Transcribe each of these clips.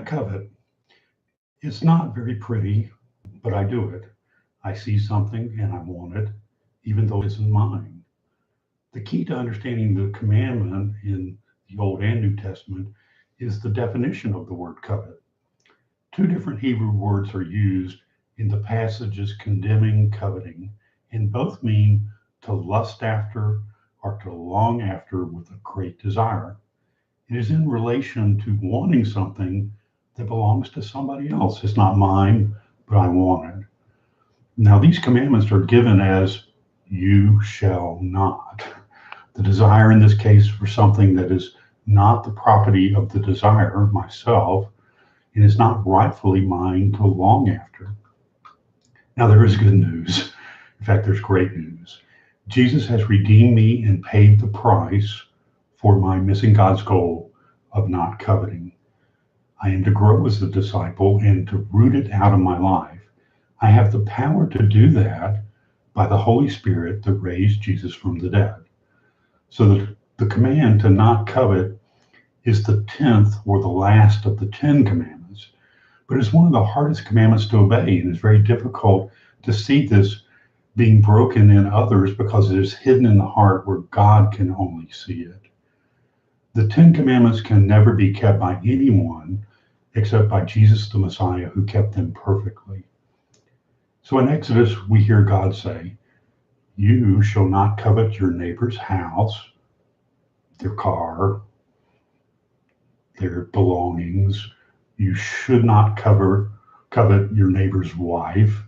covet, it's not very pretty, but I do it. I see something and I want it, even though it isn't mine. The key to understanding the commandment in the Old and New Testament is the definition of the word covet. Two different Hebrew words are used in the passages condemning coveting, and both mean to lust after or to long after with a great desire. It is in relation to wanting something that belongs to somebody else. It's not mine, but I want it. Now, these commandments are given as you shall not. The desire in this case for something that is not the property of the desire, myself, and is not rightfully mine to long after. Now, there is good news. In fact, there's great news. Jesus has redeemed me and paid the price for my missing God's goal of not coveting. I am to grow as a disciple and to root it out of my life. I have the power to do that by the Holy Spirit that raised Jesus from the dead. So the command to not covet is the 10th or the last of the 10 commandments, but it's one of the hardest commandments to obey, and it's very difficult to see this being broken in others because it is hidden in the heart where God can only see it. The 10 commandments can never be kept by anyone except by Jesus the Messiah, who kept them perfectly. So in Exodus, we hear God say, you shall not covet your neighbor's house, their car, their belongings. You should not covet your neighbor's wife,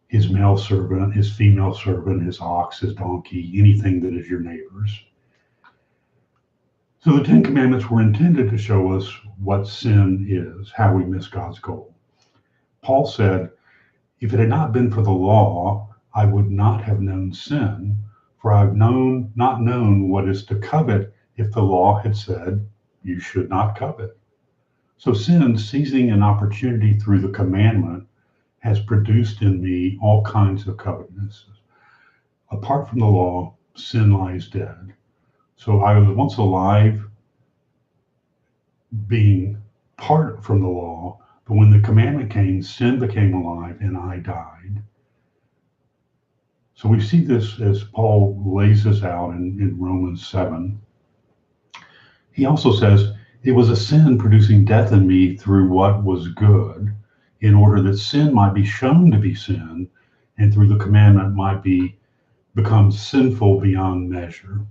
his male servant, his female servant, his ox, his donkey, anything that is your neighbor's. So the 10 commandments were intended to show us what sin is, how we miss God's goal. Paul said, if it had not been for the law, I would not have known sin, for I've not known what is to covet if the law had said, you should not covet. So sin, seizing an opportunity through the commandment, has produced in me all kinds of covetousness. Apart from the law, sin lies dead. So I was once alive, being part from the law, but when the commandment came, sin became alive and I died. So we see this as Paul lays this out in Romans 7. He also says, it was a sin producing death in me through what was good, in order that sin might be shown to be sin, and through the commandment might become sinful beyond measure.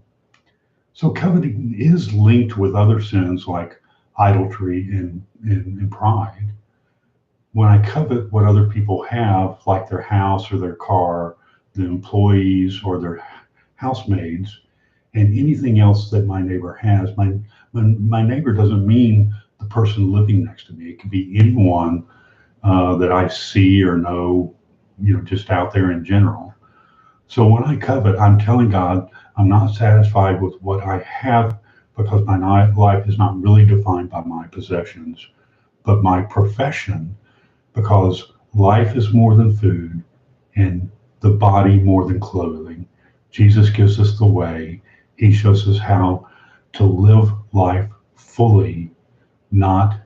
So coveting is linked with other sins like idolatry and pride. When I covet what other people have, like their house or their car, the employees or their housemaids, and anything else that my neighbor has, my neighbor doesn't mean the person living next to me. It could be anyone that I see or know, just out there in general. So when I covet, I'm telling God I'm not satisfied with what I have because my life is not really defined by my possessions, but my profession, because life is more than food and the body more than clothing. Jesus gives us the way. He shows us how to live life fully, not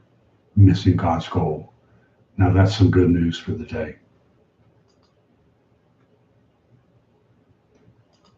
missing God's goal. Now that's some good news for the day.